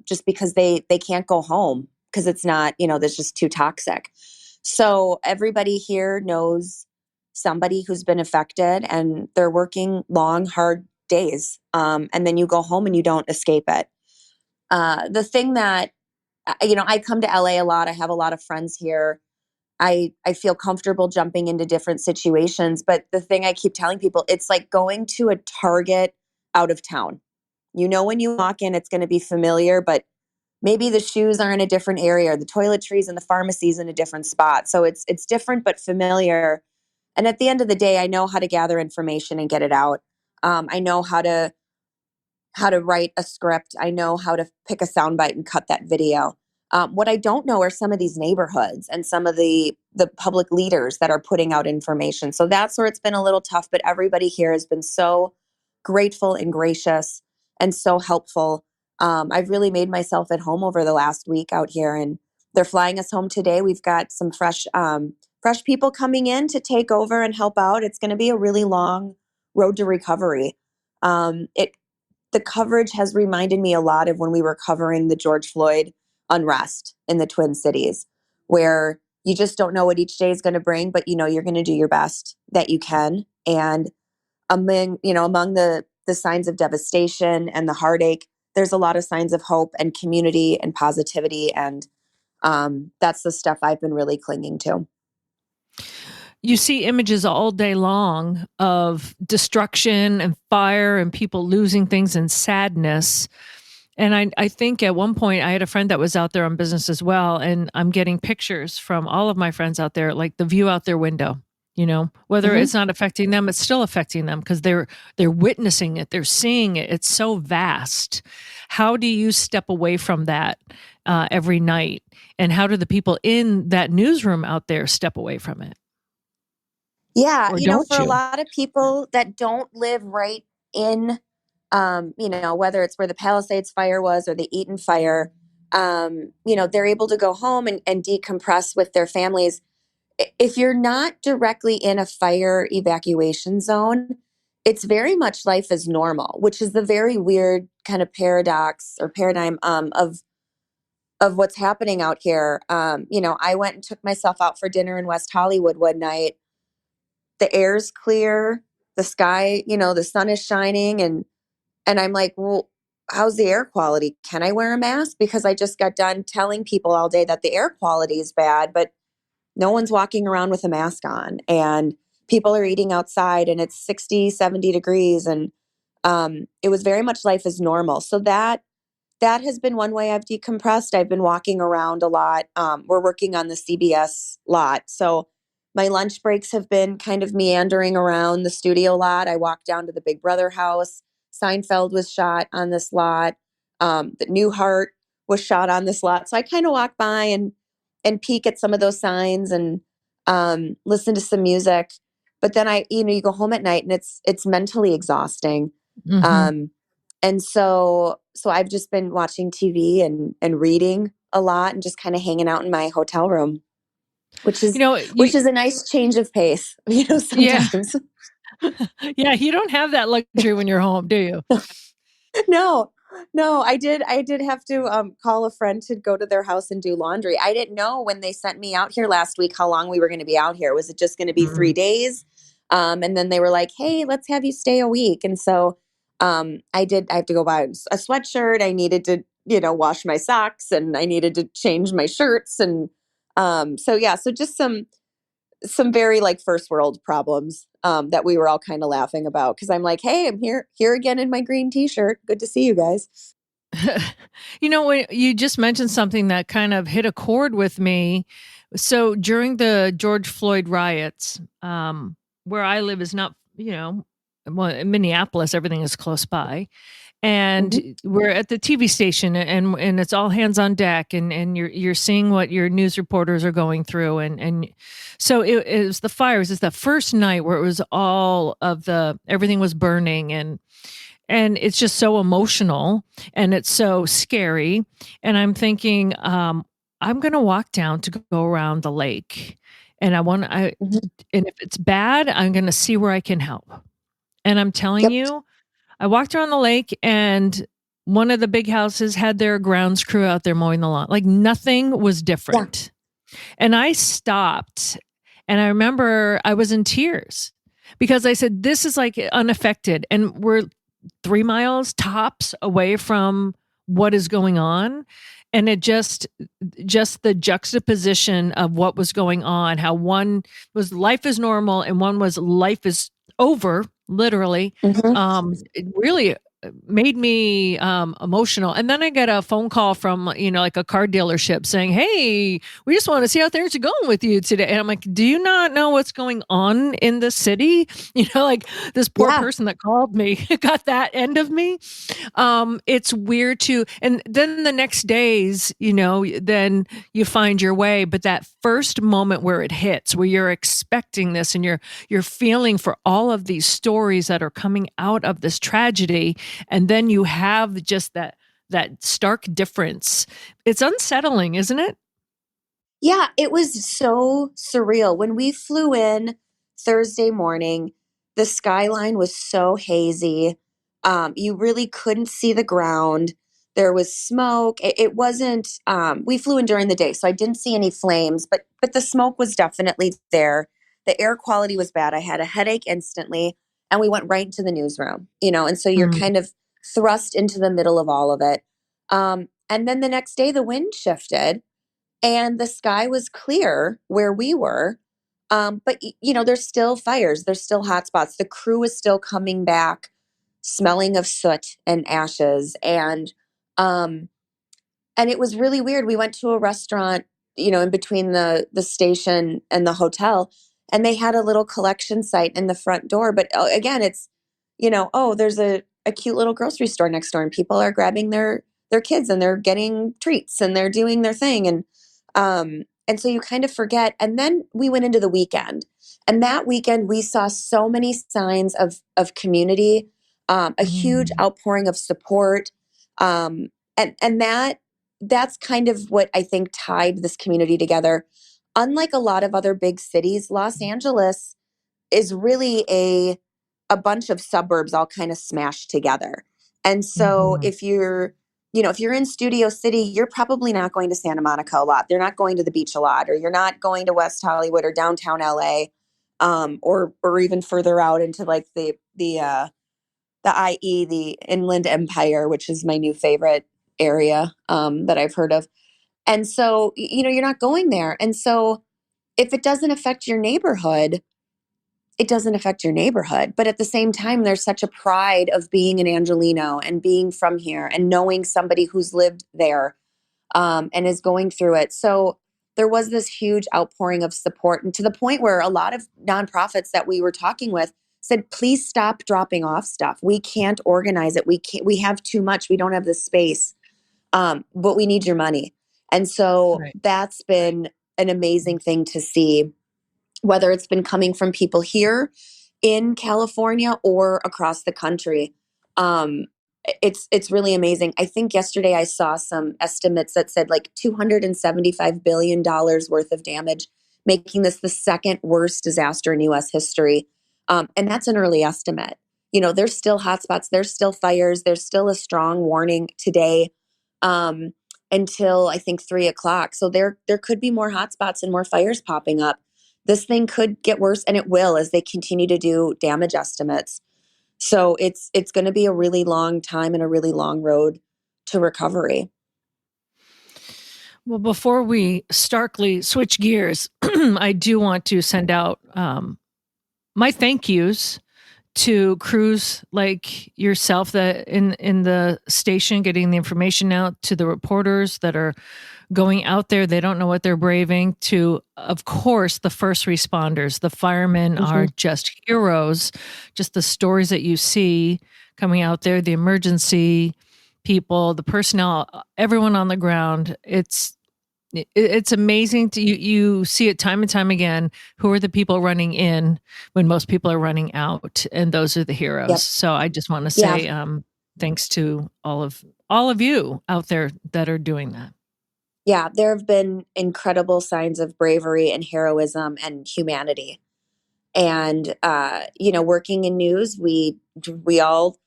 S6: just because they can't go home because it's not, that's just too toxic. So everybody here knows somebody who's been affected, and they're working long, hard days. And then you go home and you don't escape it. The thing that, I come to LA a lot. I have a lot of friends here. I feel comfortable jumping into different situations. But the thing I keep telling people, it's like going to a Target out of town. When you walk in, it's going to be familiar, but maybe the shoes are in a different area, or the toiletries and the pharmacy's in a different spot. So it's different but familiar. And at the end of the day, I know how to gather information and get it out. I know how to write a script. I know how to pick a soundbite and cut that video. What I don't know are some of these neighborhoods and some of the public leaders that are putting out information. So that's where it's been a little tough, but everybody here has been so grateful and gracious and so helpful. I've really made myself at home over the last week out here, and they're flying us home today. We've got some fresh people coming in to take over and help out. It's going to be a really long road to recovery. The coverage has reminded me a lot of when we were covering the George Floyd unrest in the Twin Cities, where you just don't know what each day is going to bring, but you're going to do your best that you can. And among the signs of devastation and the heartache, there's a lot of signs of hope and community and positivity. And That's the stuff I've been really clinging to.
S2: You see images all day long of destruction and fire and people losing things and sadness. And I think at one point I had a friend that was out there on business as well. And I'm getting pictures from all of my friends out there, like the view out their window, whether it's not affecting them, it's still affecting them because they're witnessing it. They're seeing it. It's so vast. How do you step away from that every night? And how do the people in that newsroom out there step away from it?
S6: Yeah.
S2: Or
S6: For a
S2: you?
S6: lot of people that don't live right in, whether it's where the Palisades fire was or the Eaton fire, they're able to go home and decompress with their families. If you're not directly in a fire evacuation zone, it's very much life as normal, which is the very weird kind of paradox or paradigm of what's happening out here. I went and took myself out for dinner in West Hollywood one night. The air's clear, the sky, the sun is shining, and I'm like, well, how's the air quality? Can I wear a mask? Because I just got done telling people all day that the air quality is bad, but no one's walking around with a mask on, and people are eating outside and it's 60, 70 degrees. And it was very much life as normal. So that has been one way I've decompressed. I've been walking around a lot. We're working on the CBS lot. So my lunch breaks have been kind of meandering around the studio lot. I walked down to the Big Brother house. Seinfeld was shot on this lot. The Newhart was shot on this lot. So I kind of walk by and peek at some of those signs and listen to some music. But then you go home at night and it's mentally exhausting.
S2: Mm-hmm.
S6: And so I've just been watching TV and reading a lot and just kind of hanging out in my hotel room, which is a nice change of pace, sometimes.
S2: Yeah, you don't have that luxury when you're home, do you?
S6: No, I did have to call a friend to go to their house and do laundry. I didn't know when they sent me out here last week how long we were going to be out here. Was it just going to be 3 days? And then they were like, hey, let's have you stay a week. And so I have to go buy a sweatshirt. I needed to, wash my socks, and I needed to change my shirts. And so just some very like first world problems that we were all kind of laughing about, because I'm like, hey, I'm here again in my green t-shirt. Good to see you guys.
S2: When you just mentioned something that kind of hit a chord with me. So during the George Floyd riots, where I live is not, well, in Minneapolis, everything is close by. And we're at the TV station, and it's all hands on deck, and you're seeing what your news reporters are going through, and so it was the fires. It's the first night where it was all of everything was burning, and it's just so emotional and it's so scary. And I'm thinking, I'm going to walk down to go around the lake, and and if it's bad, I'm going to see where I can help. And I'm telling you, I walked around the lake, and one of the big houses had their grounds crew out there mowing the lawn. Like nothing was different. Yeah. And I stopped, and I remember I was in tears because I said, this is like unaffected. And we're 3 miles tops away from what is going on. And it just the juxtaposition of what was going on, how one was life is normal and one was life is over, literally. It really made me emotional. And then I get a phone call from, like a car dealership saying, hey, we just want to see how things are going with you today. And I'm like, do you not know what's going on in the city? Like this poor person that called me got that end of me. It's weird too. And then the next days, then you find your way. But that first moment where it hits, where you're expecting this and you're feeling for all of these stories that are coming out of this tragedy, and then you have just that stark difference. It's unsettling, isn't it?
S6: Yeah, it was so surreal. When we flew in Thursday morning, the skyline was so hazy. You really couldn't see the ground. There was smoke. It wasn't, we flew in during the day, so I didn't see any flames, but the smoke was definitely there. The air quality was bad. I had a headache instantly, and we went right into the newsroom, and so you're kind of thrust into the middle of all of it. And then the next day the wind shifted, and the sky was clear where we were. But there's still fires. There's still hot spots. The crew is still coming back, smelling of soot and ashes. And it was really weird. We went to a restaurant, in between the station and the hotel, and they had a little collection site in the front door. But again, it's, there's a cute little grocery store next door, and people are grabbing their kids and they're getting treats and they're doing their thing. And so you kind of forget. And then we went into the weekend, and that weekend we saw so many signs of community, a huge outpouring of support. And that's kind of what I think tied this community together. Unlike a lot of other big cities, Los Angeles is really a bunch of suburbs all kind of smashed together. And so if you're in Studio City, you're probably not going to Santa Monica a lot. They're not going to the beach a lot, or you're not going to West Hollywood or downtown LA, or even further out into like the IE, the Inland Empire, which is my new favorite area that I've heard of. And so, you're not going there. And so if it doesn't affect your neighborhood, it doesn't affect your neighborhood. But at the same time, there's such a pride of being an Angelino and being from here and knowing somebody who's lived there and is going through it. So there was this huge outpouring of support, and to the point where a lot of nonprofits that we were talking with said, please stop dropping off stuff. We can't organize it. We have too much. We don't have the space, but we need your money. And so that's been an amazing thing to see, whether it's been coming from people here in California or across the country. It's really amazing. I think yesterday I saw some estimates that said like $275 billion worth of damage, making this the second worst disaster in U.S. history. And that's an early estimate. There's still hotspots, there's still fires, there's still a strong warning today until I think 3:00. So there could be more hotspots and more fires popping up. This thing could get worse, and it will as they continue to do damage estimates. So it's going to be a really long time and a really long road to recovery.
S2: Well, before we starkly switch gears, I do want to send out my thank yous to crews like yourself that in the station getting the information out, to the reporters that are going out there. They don't know what they're braving. To, of course, the first responders. The firemen are just heroes. Just the stories that you see coming out there, the emergency people, the personnel, everyone on the ground. It's amazing to you see it time and time again. Who are the people running in when most people are running out, and those are the heroes.
S6: Yep.
S2: So I just want to say thanks to all of you out there that are doing that.
S6: Yeah, there have been incredible signs of bravery and heroism and humanity. And working in news, we all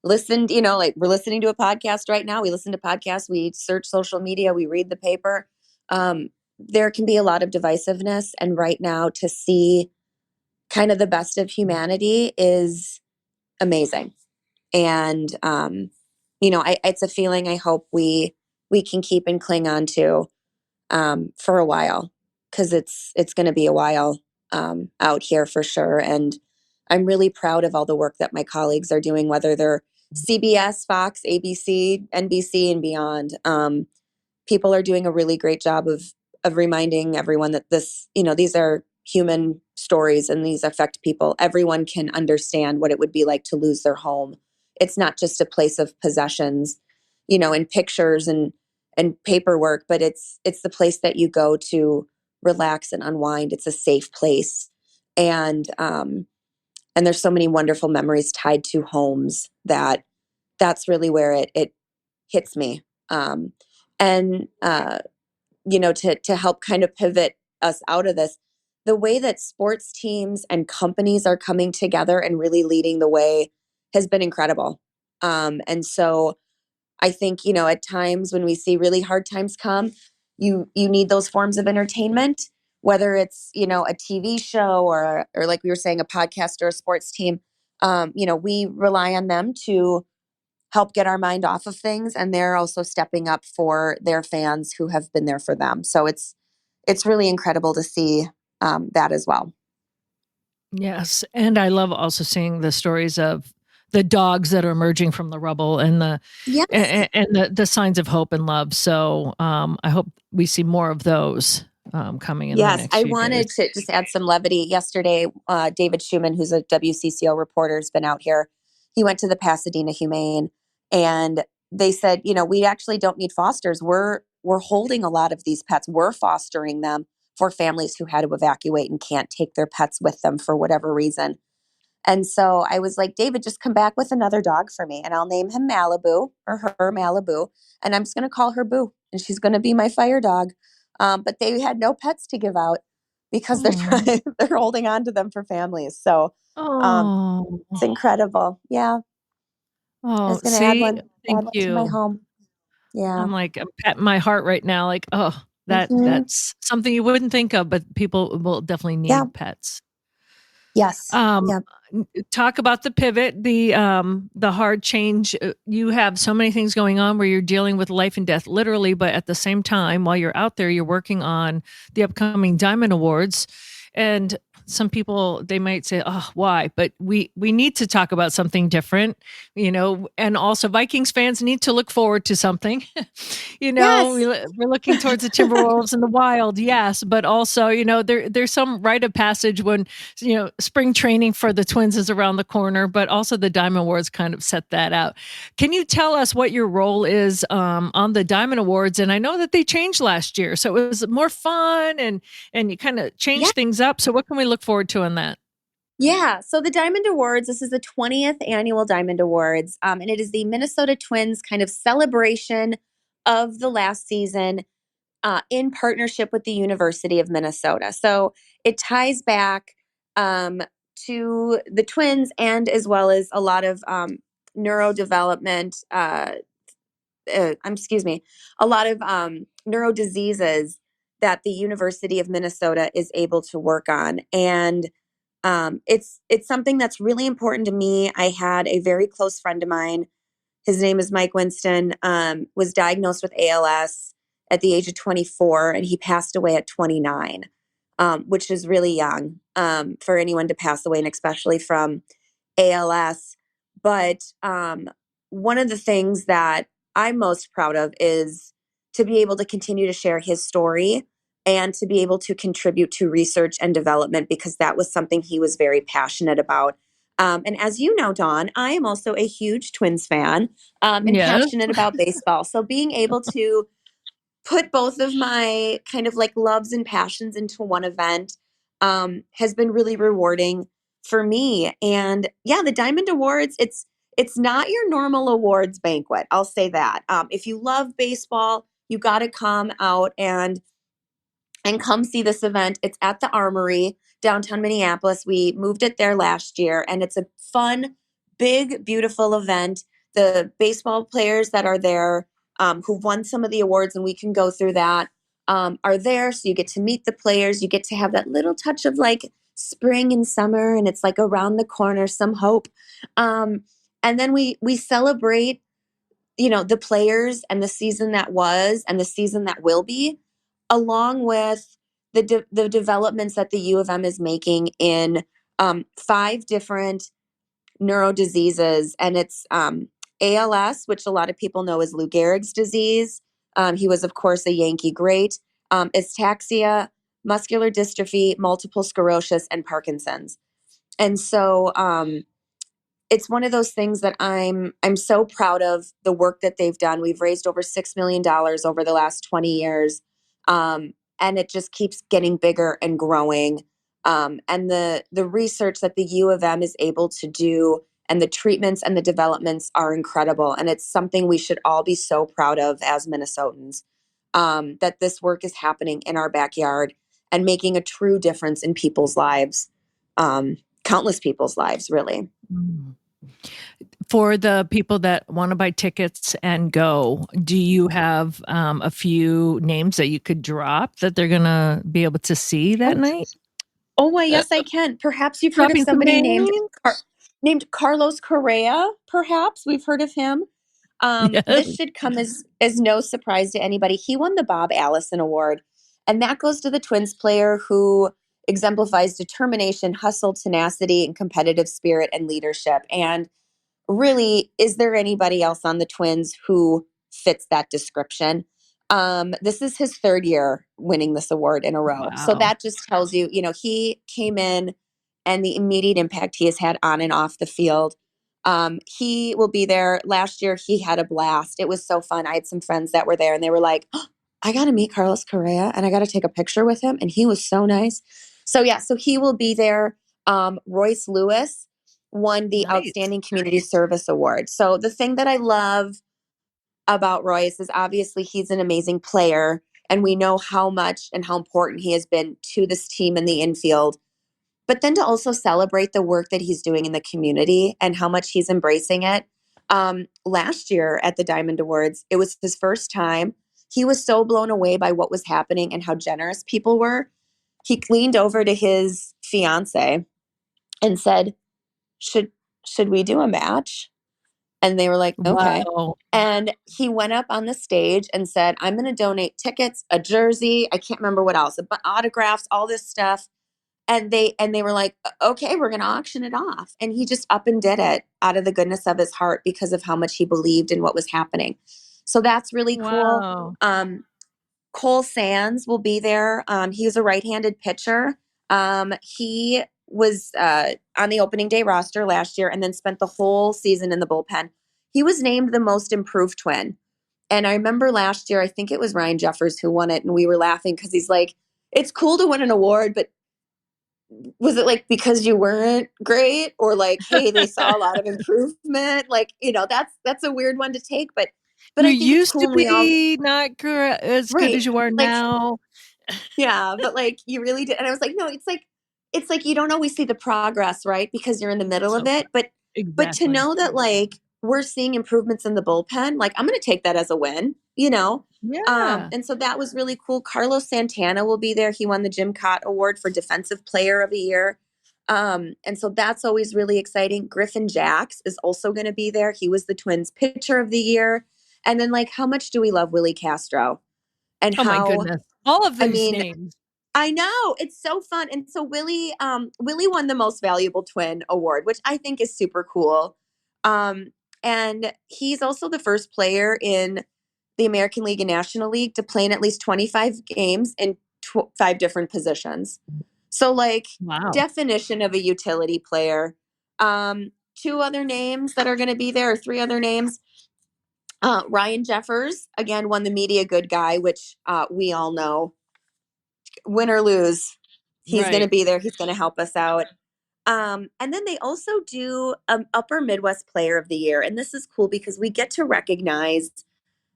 S6: listened. Like we're listening to a podcast right now. We listen to podcasts. We search social media. We read the paper. There can be a lot of divisiveness, and right now to see kind of the best of humanity is amazing. And it's a feeling I hope we can keep and cling on to for a while, because it's going to be a while out here for sure. And I'm really proud of all the work that my colleagues are doing, whether they're CBS, Fox, ABC, NBC, and beyond. People are doing a really great job of reminding everyone that these are human stories and these affect people. Everyone can understand what it would be like to lose their home. It's not just a place of possessions, and pictures and paperwork, but it's the place that you go to relax and unwind. It's a safe place. And there's so many wonderful memories tied to homes that's really where it hits me. To help kind of pivot us out of this, the way that sports teams and companies are coming together and really leading the way has been incredible. And so I think, at times when we see really hard times come, you need those forms of entertainment, whether it's, a TV show or like we were saying, a podcast or a sports team. We rely on them to help get our mind off of things. And they're also stepping up for their fans who have been there for them. So it's really incredible to see that as well.
S2: Yes, and I love also seeing the stories of the dogs that are emerging from the rubble and the
S6: Yes.
S2: and the signs of hope and love. So I hope we see more of those coming in the
S6: Yes,
S2: next
S6: I
S2: few
S6: wanted
S2: days.
S6: to just add some levity. Yesterday, David Schumann, who's a WCCO reporter, has been out here. He went to the Pasadena Humane, and they said, we actually don't need fosters. We're holding a lot of these pets. We're fostering them for families who had to evacuate and can't take their pets with them for whatever reason. And so I was like, David, just come back with another dog for me, and I'll name him Malibu, or her Malibu, and I'm just going to call her Boo, and she's going to be my fire dog. But they had no pets to give out because they're they're holding on to them for families. So
S2: Oh,
S6: it's incredible. Yeah, I was going to add
S2: see,
S6: one
S2: thank
S6: to my
S2: you.
S6: home. Yeah.
S2: I'm patting my heart right now. Like,
S6: Mhm.
S2: that's something you wouldn't think of, but people will definitely
S6: Yeah.
S2: need pets.
S6: Yes. Yeah.
S2: Talk about the pivot, the hard change. You have so many things going on where you're dealing with life and death, literally, but at the same time, while you're out there, you're working on the upcoming Diamond Awards. And some people, they might say, "Oh, why?" But we need to talk about something different, And also, Vikings fans need to look forward to something.
S6: Yes.
S2: We're looking towards the Timberwolves and the Wild, yes, but also, there's some rite of passage when spring training for the Twins is around the corner, but also the Diamond Awards kind of set that out. Can you tell us what your role is on the Diamond Awards? And I know that they changed last year, so it was more fun and you kind of changed things up. So what can we look forward to on that?
S6: Yeah. So the Diamond Awards, this is the 20th annual Diamond Awards. And it is the Minnesota Twins kind of celebration of the last season in partnership with the University of Minnesota. So it ties back to the Twins and as well as a lot of neurodevelopment, a lot of neuro diseases that the University of Minnesota is able to work on. And it's something that's really important to me. I had a very close friend of mine. His name is Mike Winston. Was diagnosed with ALS at the age of 24, and he passed away at 29, which is really young for anyone to pass away, and especially from ALS. But one of the things that I'm most proud of is to be able to continue to share his story and to be able to contribute to research and development because that was something he was very passionate about. And as you know, Dawn, I am also a huge Twins fan and
S2: Yes.
S6: passionate about baseball. So being able to put both of my kind of like loves and passions into one event has been really rewarding for me. And yeah, the Diamond Awards, it's not your normal awards banquet. I'll say that. If you love baseball, you got to come out and come see this event. It's at the Armory, downtown Minneapolis. We moved it there last year, and it's a fun, big, beautiful event. The baseball players that are there, who won some of the awards, and we can go through that, are there. So you get to meet the players. You get to have that little touch of like spring and summer, and it's like around the corner, some hope. And then we celebrate, the players and the season that was and the season that will be, along with the developments that the U of M is making in 5 different neuro diseases. And it's ALS, which a lot of people know as Lou Gehrig's disease. He was, of course, a Yankee great. Ataxia, muscular dystrophy, multiple sclerosis, and Parkinson's. And so it's one of those things that I'm so proud of the work that they've done. We've raised over $6 million over the last 20 years. And it just keeps getting bigger and growing. And the research that the U of M is able to do and the treatments and the developments are incredible. And it's something we should all be so proud of as Minnesotans, that this work is happening in our backyard and making a true difference in people's lives, countless people's lives, really.
S2: For the people that want to buy tickets and go, do you have a few names that you could drop that they're going to be able to see that night?
S6: Oh, why, yes, I can. Perhaps you've heard of
S2: Dropping some
S6: somebody
S2: names?
S6: named Carlos Correa, perhaps. We've heard of him.
S2: Yes.
S6: This should come as no surprise to anybody. He won the Bob Allison Award, and that goes to the Twins player who exemplifies determination, hustle, tenacity, and competitive spirit and leadership. And really, is there anybody else on the Twins who fits that description? This is his third year winning this award in a row. So
S2: Wow.
S6: that just tells you, he came in and the immediate impact he has had on and off the field. He will be there. Last year, he had a blast. It was so fun. I had some friends that were there and they were like, oh, I got to meet Carlos Correa and I got to take a picture with him. And he was so nice. So he will be there. Royce Lewis won the
S2: Nice.
S6: Outstanding Community Service Award. So the thing that I love about Royce is obviously he's an amazing player, and we know how much and how important he has been to this team in the infield. But then to also celebrate the work that he's doing in the community and how much he's embracing it. Last year at the Diamond Awards, it was his first time. He was so blown away by what was happening and how generous people were. He leaned over to his fiance and said, should we do a match? And they were like, okay.
S2: Wow.
S6: And he went up on the stage and said, I'm going to donate tickets, a jersey. I can't remember what else, but autographs, all this stuff. And they were like, okay, we're going to auction it off. And he just up and did it out of the goodness of his heart because of how much he believed in what was happening. So that's really cool.
S2: Wow.
S6: Cole Sands will be there. He was a right-handed pitcher. He was on the opening day roster last year and then spent the whole season in the bullpen. He was named the most improved Twin. And I remember last year, I think it was Ryan Jeffers who won it. And we were laughing because he's like, it's cool to win an award, but was it like because you weren't great, or like, hey, they saw a lot of improvement? Like, that's a weird one to take, but
S2: You
S6: I think it's
S2: used
S6: cool.
S2: to
S6: And we all,
S2: be not as good
S6: right.
S2: as you are
S6: Like,
S2: now.
S6: yeah, but like you really did. And I was like, no, it's like you don't always see the progress, right? Because you're in the middle of it. But to
S2: Exactly.
S6: know that like we're seeing improvements in the bullpen, like I'm gonna take that as a win,
S2: Yeah.
S6: And so that was really cool. Carlos Santana will be there. He won the Jim Cott Award for Defensive Player of the Year. And so that's always really exciting. Griffin Jacks is also going to be there. He was the Twins Pitcher of the Year. And then like, how much do we love Willie Castro? And
S2: Oh my
S6: how,
S2: goodness. All of
S6: I
S2: these
S6: mean,
S2: names.
S6: I know, it's so fun. And so Willie won the Most Valuable Twin Award, which I think is super cool. And he's also the first player in the American League and National League to play in at least 25 games in 5 different positions. So like,
S2: Wow.
S6: definition of a utility player. 2 other names that are going to be there, or 3 other names. Ryan Jeffers, again, won the Media Good Guy, which we all know. Win or lose, he's going to be there. He's going to help us out. And then they also do Upper Midwest Player of the Year. And this is cool because we get to recognize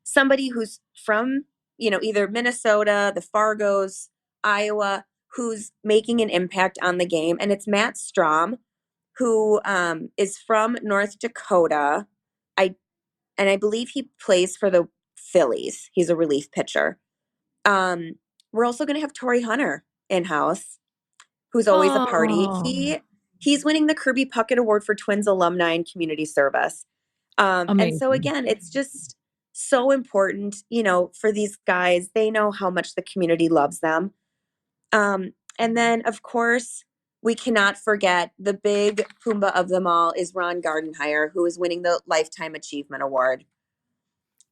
S6: somebody who's from, either Minnesota, the Fargos, Iowa, who's making an impact on the game. And it's Matt Strom, who is from North Dakota. I believe he plays for the Phillies. He's a relief pitcher. We're also going to have Torrey Hunter in-house, who's always a party. He's winning the Kirby Puckett Award for Twins Alumni and Community Service. And so again, it's just so important, for these guys. They know how much the community loves them. And then, of course, we cannot forget the big Pumbaa of them all is Ron Gardenhire, who is winning the Lifetime Achievement Award.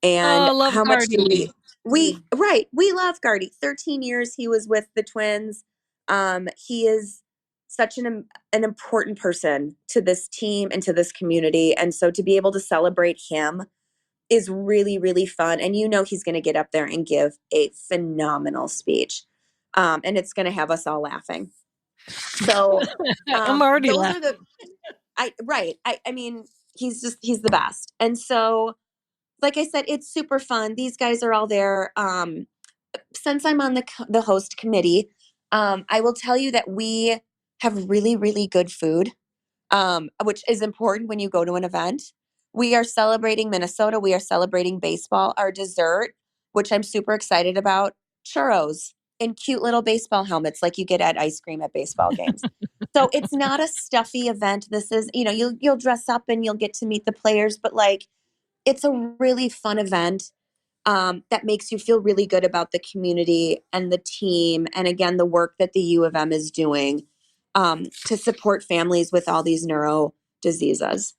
S6: And how much do we love Gardy. 13 years he was with the Twins. He is such an important person to this team and to this community. And so to be able to celebrate him is really, really fun. And he's going to get up there and give a phenomenal speech. And it's going to have us all laughing. So
S2: I'm already laughing.
S6: I mean, he's the best. And so, like I said, it's super fun. These guys are all there. Since I'm on the host committee, I will tell you that we have really, really good food, which is important when you go to an event. We are celebrating Minnesota. We are celebrating baseball. Our dessert, which I'm super excited about, churros in cute little baseball helmets like you get at ice cream at baseball games. So it's not a stuffy event. This is, you'll dress up and you'll get to meet the players, but like, it's a really fun event that makes you feel really good about the community and the team. And again, the work that the U of M is doing to support families with all these neuro diseases.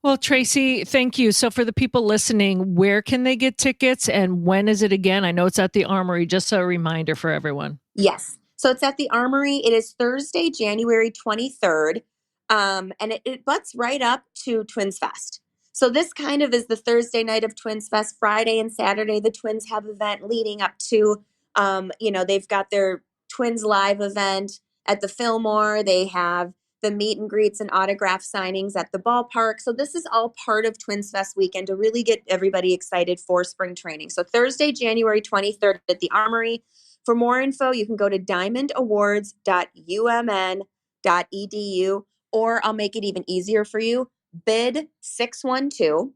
S2: Well, Tracy, thank you. So for the people listening, where can they get tickets and when is it again? I know it's at the Armory, just a reminder for everyone.
S6: Yes. So it's at the Armory. It is Thursday, January 23rd. And it butts right up to Twins Fest. So this kind of is the Thursday night of Twins Fest. Friday and Saturday, the Twins have event leading up to, they've got their Twins Live event at the Fillmore. They have the meet and greets and autograph signings at the ballpark. So this is all part of Twins Fest weekend to really get everybody excited for spring training. So Thursday, January 23rd at the Armory. For more info, you can go to diamondawards.umn.edu, or I'll make it even easier for you. Bid 612.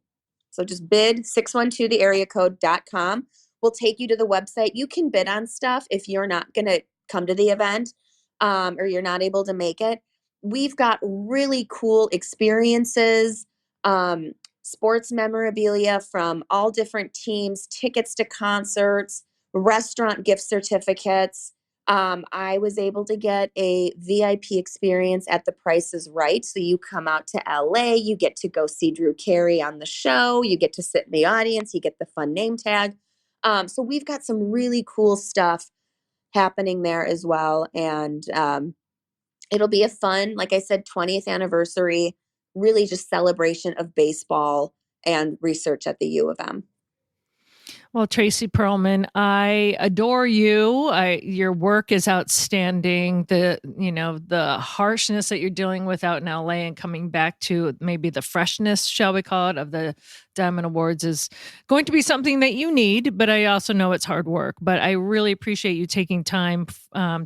S6: So just bid 612, the area code.com will take you to the website. You can bid on stuff if you're not going to come to the event or you're not able to make it. We've got really cool experiences, sports memorabilia from all different teams, tickets to concerts, restaurant gift certificates. I was able to get a VIP experience at The Price is Right. So you come out to LA, you get to go see Drew Carey on the show, you get to sit in the audience, you get the fun name tag. So we've got some really cool stuff happening there as well. And it'll be a fun, like I said, 20th anniversary, really just celebration of baseball and research at the U of M.
S2: Well, Tracy Perlman, I adore you. Your work is outstanding. The harshness that you're dealing with out in LA and coming back to maybe the freshness, shall we call it, of the Diamond Awards is going to be something that you need, but I also know it's hard work. But I really appreciate you taking time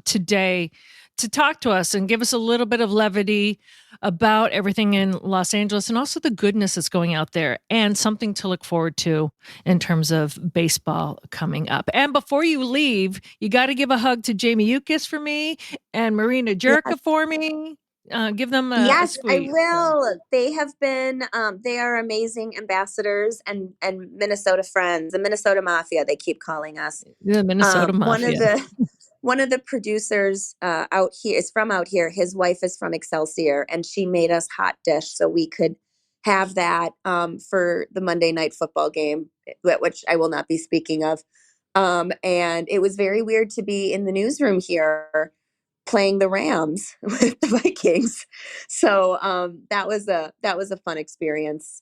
S2: today to talk to us and give us a little bit of levity about everything in Los Angeles and also the goodness that's going out there and something to look forward to in terms of baseball coming up. And before you leave, you got to give a hug to Jamie Yukis for me and Marina Jerka for me. Give them a squeeze.
S6: I will. They have been, they are amazing ambassadors and Minnesota friends, the Minnesota Mafia, they keep calling us.
S2: The Minnesota Mafia.
S6: One of the producers out here is from out here. His wife is from Excelsior, and she made us hot dish so we could have that for the Monday night football game, which I will not be speaking of. And it was very weird to be in the newsroom here playing the Rams with the Vikings. So that was a fun experience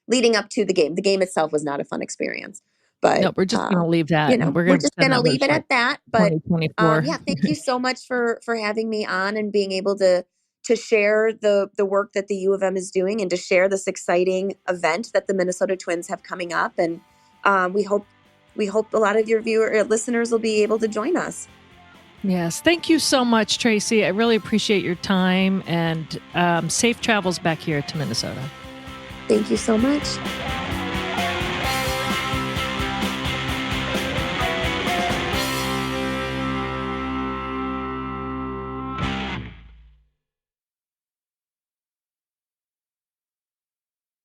S6: leading up to the game. The game itself was not a fun experience. But
S2: no, we're just going to leave that.
S6: We're just going to leave it at that. But thank you so much for having me on and being able to share the work that the U of M is doing and to share this exciting event that the Minnesota Twins have coming up. And we hope a lot of your listeners will be able to join us.
S2: Yes. Thank you so much, Tracy. I really appreciate your time and safe travels back here to Minnesota.
S6: Thank you so much.